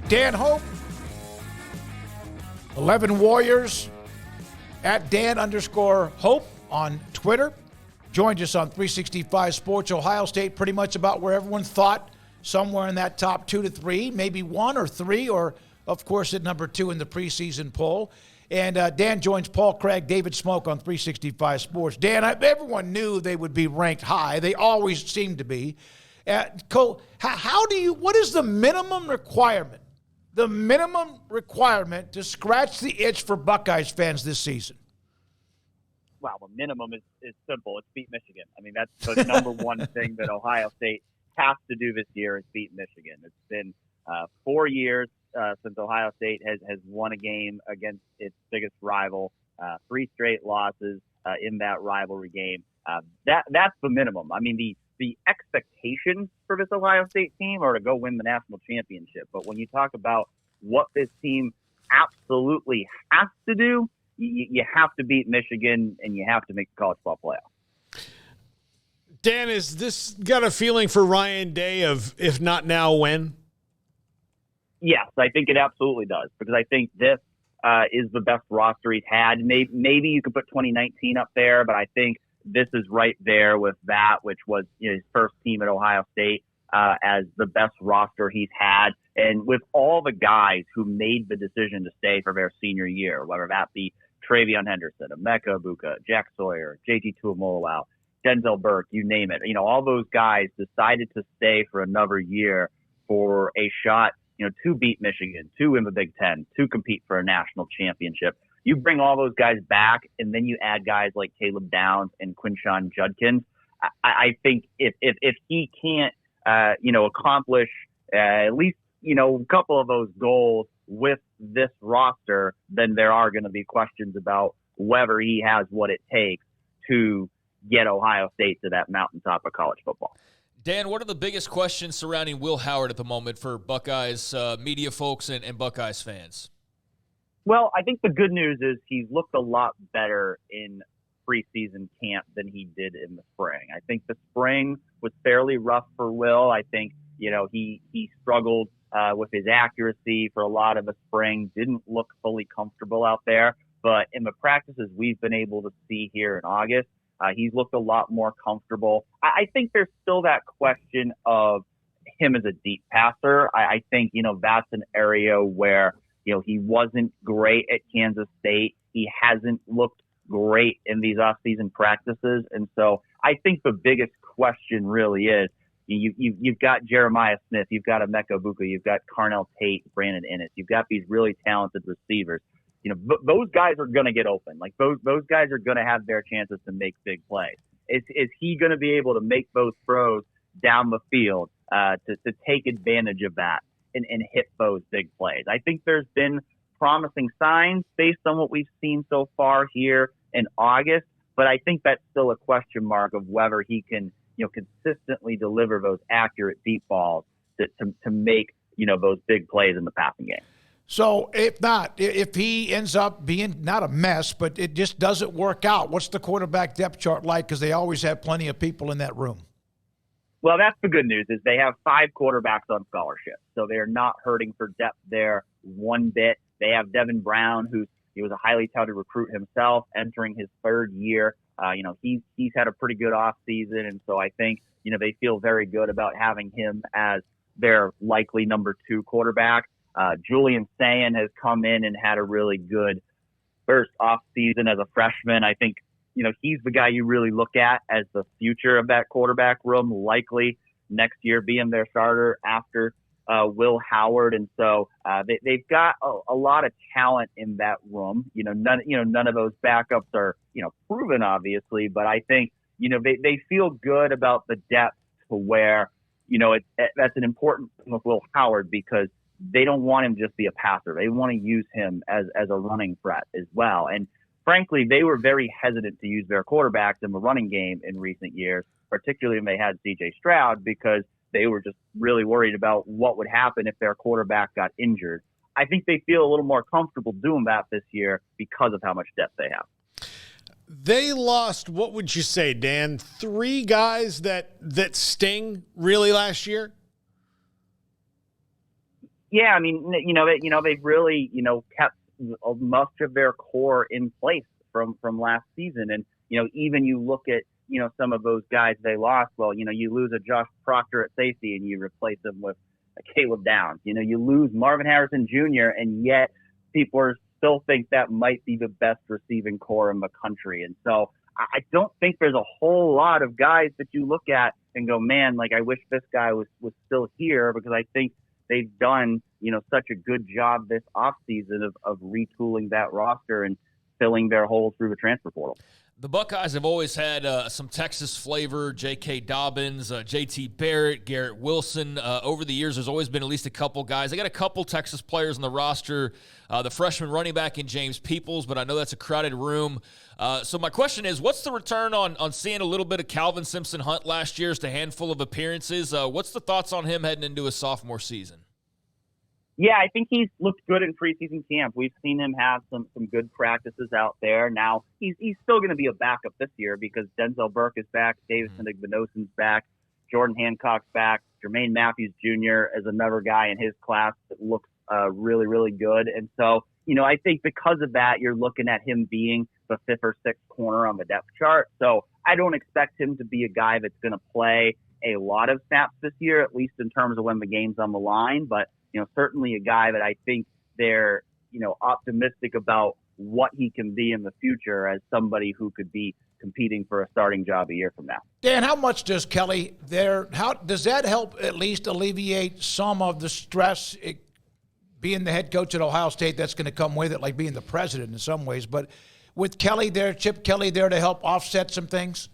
Dan Hope, 11 Warriors, at Dan_Hope on Twitter. Joined us on 365 Sports Ohio State, pretty much about where everyone thought, somewhere in that top 2 to 3, maybe 1 or 3, or of course at number 2 in the preseason poll. And Dan joins Paul Craig, David Smoke on 365 Sports. Dan, everyone knew they would be ranked high. They always seem to be. Cole, what is the minimum requirement? The minimum requirement to scratch the itch for Buckeyes fans this season? Well, the minimum is simple. It's beat Michigan. I mean, that's the number one thing that Ohio State has to do this year is beat Michigan. It's been 4 years since Ohio State has won a game against its biggest rival, 3 straight losses in that rivalry game. That's the minimum. I mean, the expectations for this Ohio State team are to go win the national championship. But when you talk about what this team absolutely has to do, you have to beat Michigan and you have to make the college football playoff. Dan, is this got a feeling for Ryan Day of if not now, when? Yes, I think it absolutely does, because I think this is the best roster he's had. Maybe you could put 2019 up there, but I think this is right there with that, which was his first team at Ohio State as the best roster he's had. And with all the guys who made the decision to stay for their senior year, whether that be Travion Henderson, Emeka Egbuka, Jack Sawyer, JT Tuimoloau, Denzel Burke, you name it. All those guys decided to stay for another year for a shot, to beat Michigan, to win the Big Ten, to compete for a national championship. You bring all those guys back, and then you add guys like Caleb Downs and Quinshon Judkins. I think if he can't, accomplish at least, a couple of those goals with this roster, then there are going to be questions about whether he has what it takes to get Ohio State to that mountaintop of college football. Dan, what are the biggest questions surrounding Will Howard at the moment for Buckeyes media folks and Buckeyes fans? Well, I think the good news is he's looked a lot better in preseason camp than he did in the spring. I think the spring was fairly rough for Will. I think, he struggled with his accuracy for a lot of the spring, didn't look fully comfortable out there. But in the practices we've been able to see here in August, he's looked a lot more comfortable. I think there's still that question of him as a deep passer. I think, that's an area where, he wasn't great at Kansas State. He hasn't looked great in these off-season practices. And so I think the biggest question really is, you've got Jeremiah Smith, you've got Emeka Egbuka, you've got Carnell Tate, Brandon Inniss, you've got these really talented receivers. Those guys are going to get open. Like those guys are going to have their chances to make big plays. Is he going to be able to make those throws down the field to take advantage of that and hit those big plays? I think there's been promising signs based on what we've seen so far here in August, but I think that's still a question mark of whether he can, consistently deliver those accurate deep balls to make, those big plays in the passing game. So if he ends up being not a mess, but it just doesn't work out, what's the quarterback depth chart like? Because they always have plenty of people in that room. Well, that's the good news is they have 5 quarterbacks on scholarship. So they're not hurting for depth there one bit. They have Devin Brown, he was a highly touted recruit himself, entering his 3rd year. He's had a pretty good offseason, and so I think, they feel very good about having him as their likely number 2 quarterback. Julian Sayin has come in and had a really good first offseason as a freshman. I think, he's the guy you really look at as the future of that quarterback room, likely next year being their starter after Will Howard. And so they've got a lot of talent in that room. None of those backups are, proven, obviously, but I think, they feel good about the depth to where, that's an important thing with Will Howard because they don't want him to just be a passer. They want to use him as a running threat as well. And frankly, they were very hesitant to use their quarterbacks in the running game in recent years, particularly when they had C.J. Stroud, because they were just really worried about what would happen if their quarterback got injured. I think they feel a little more comfortable doing that this year because of how much depth they have. They lost, what would you say, Dan, 3 guys that sting really last year? Yeah, I mean, they've really, kept much of their core in place from last season. And, even you look at, some of those guys they lost. Well, you lose a Josh Proctor at safety and you replace him with a Caleb Downs. You lose Marvin Harrison Jr. and yet people still think that might be the best receiving core in the country. And so I don't think there's a whole lot of guys that you look at and go, man, like I wish this guy was still here, because I think they've done, such a good job this offseason of retooling that roster and filling their holes through the transfer portal. The Buckeyes have always had some Texas flavor. J.K. Dobbins, J.T. Barrett, Garrett Wilson. Over the years, there's always been at least a couple guys. They got a couple Texas players on the roster. The freshman running back in James Peoples, but I know that's a crowded room. So my question is, what's the return on seeing a little bit of Calvin Simpson Hunt last year? Just a handful of appearances. What's the thoughts on him heading into his sophomore season? Yeah, I think he's looked good in preseason camp. We've seen him have some good practices out there. Now, he's still going to be a backup this year because Denzel Burke is back, Davison Igbenogsen's back, Jordan Hancock's back, Jermaine Matthews Jr. is another guy in his class that looks really, really good. And so, I think because of that, you're looking at him being the fifth or sixth corner on the depth chart. So I don't expect him to be a guy that's going to play a lot of snaps this year, at least in terms of when the game's on the line. But certainly a guy that I think they're, optimistic about what he can be in the future as somebody who could be competing for a starting job a year from now. Dan, how much does Kelly how does that help at least alleviate some of the stress being the head coach at Ohio State that's going to come with it, like being the president in some ways, but with Kelly there, Chip Kelly there to help offset some things?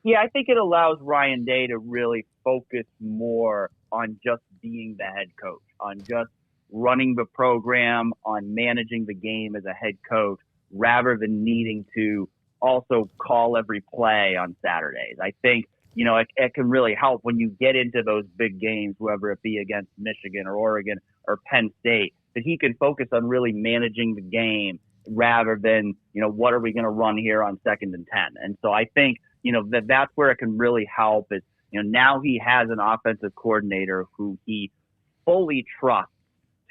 Yeah, I think it allows Ryan Day to really focus more on just being the head coach, on just running the program, on managing the game as a head coach, rather than needing to also call every play on Saturdays. I think, it can really help when you get into those big games, whether it be against Michigan or Oregon or Penn State, that he can focus on really managing the game rather than, what are we going to run here on 2nd and 10? And so I think, that's where it can really help is, now he has an offensive coordinator who he fully trusts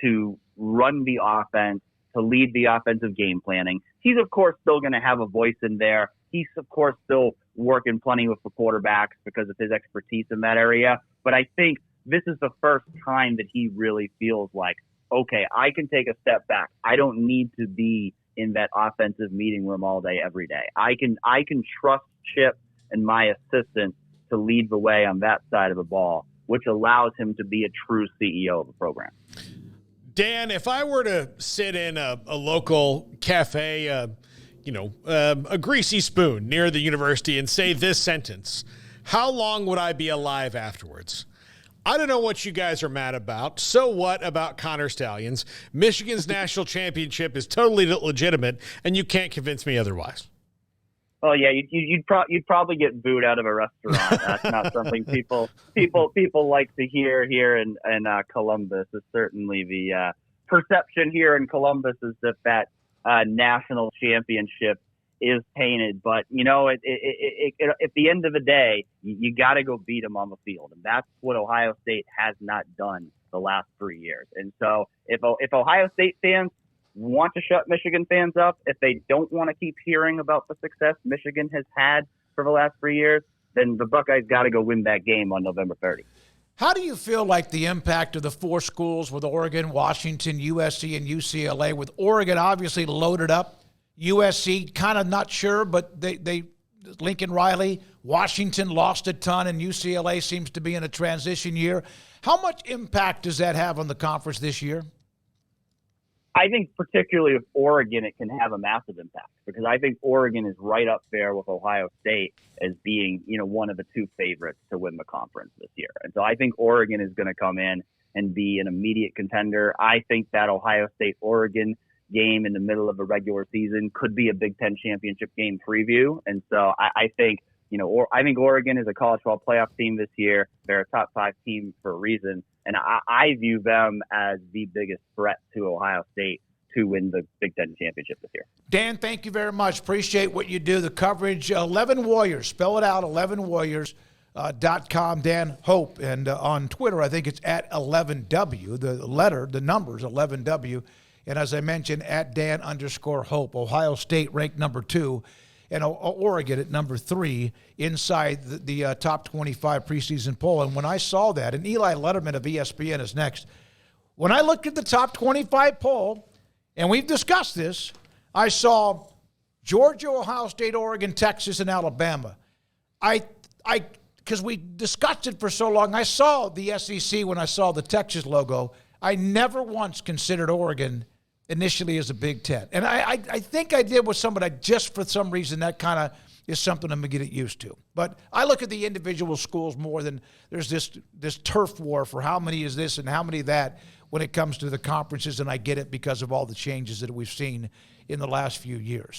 to run the offense, to lead the offensive game planning. He's, of course, still going to have a voice in there. He's, of course, still working plenty with the quarterbacks because of his expertise in that area. But I think this is the first time that he really feels like, okay, I can take a step back. I don't need to be in that offensive meeting room all day, every day. I can trust Chip and my assistant to lead the way on that side of the ball, which allows him to be a true CEO of the program. Dan, if I were to sit in a local cafe, a greasy spoon near the university and say this sentence, how long would I be alive afterwards? I don't know what you guys are mad about. So what about Connor Stallions? Michigan's national championship is totally legitimate, and you can't convince me otherwise. Oh yeah, you'd probably get booed out of a restaurant. That's not something people like to hear here in Columbus. Is certainly the perception here in Columbus is that national championship is tainted. But at the end of the day, you got to go beat them on the field, and that's what Ohio State has not done the last 3 years. And so if Ohio State fans want to shut Michigan fans up, if they don't want to keep hearing about the success Michigan has had for the last 3 years, then the Buckeyes got to go win that game on November 30. How do you feel like the impact of the four schools with Oregon, Washington, USC, and UCLA, with Oregon obviously loaded up, USC kind of not sure, but they Lincoln Riley, Washington lost a ton, and UCLA seems to be in a transition year. How much impact does that have on the conference this year? I think particularly with Oregon, it can have a massive impact because I think Oregon is right up there with Ohio State as being, one of the two favorites to win the conference this year. And so I think Oregon is going to come in and be an immediate contender. I think that Ohio State-Oregon game in the middle of a regular season could be a Big Ten championship game preview. And so I think, I think Oregon is a college football playoff team this year. They're a top 5 team for a reason. And I view them as the biggest threat to Ohio State to win the Big Ten championship this year. Dan, thank you very much. Appreciate what you do. The coverage, 11 Warriors. Spell it out, 11 Warriors. .com, Dan Hope, and on Twitter, I think it's at 11W, the numbers 11W, and as I mentioned, at Dan_Hope. Ohio State ranked number 2, and Oregon at number 3 inside the top 25 preseason poll. And when I saw that, and Eli Letterman of ESPN is next, when I looked at the top 25 poll, and we've discussed this, I saw Georgia, Ohio State, Oregon, Texas, and Alabama. Because we discussed it for so long, I saw the SEC when I saw the Texas logo. I never once considered Oregon initially as a Big Ten. And I think I did with somebody, just for some reason, that kind of is something I'm going to get used to. But I look at the individual schools more than there's this turf war for how many is this and how many that when it comes to the conferences, and I get it because of all the changes that we've seen in the last few years.